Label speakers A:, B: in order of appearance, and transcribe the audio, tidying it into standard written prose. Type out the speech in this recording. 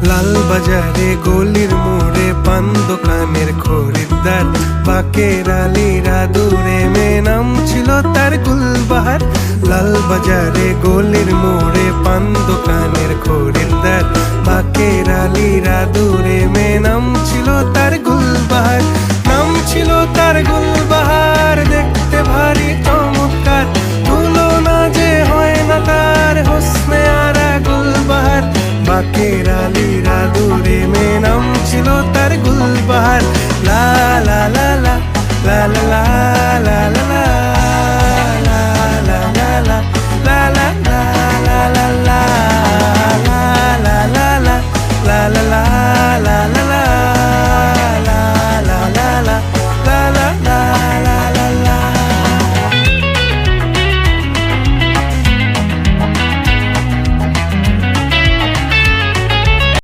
A: লাল বাজারে গলির মোড়ে পান দোকানের খরিদ্দার, বাকের আলীরা দূরে মেয়ে নাম ছিল তার গুলবাহার। লাল বাজারে গলির মোড়ে পান দোকানের খরিদ্দার, বাকের আলীরা দূরে মেয়ে নাম ছিল তার গুলবাহার। নাম ছিল তার গুলবাহার, দেখতে ভারী চমৎকার, তুলনা যে হয় না তার হোসনে আরা গুলবাহার। বাকের আলীরা দূরে মেয়ে নাম ছিল তার গুলবাহার। লা লা লা লা লা লা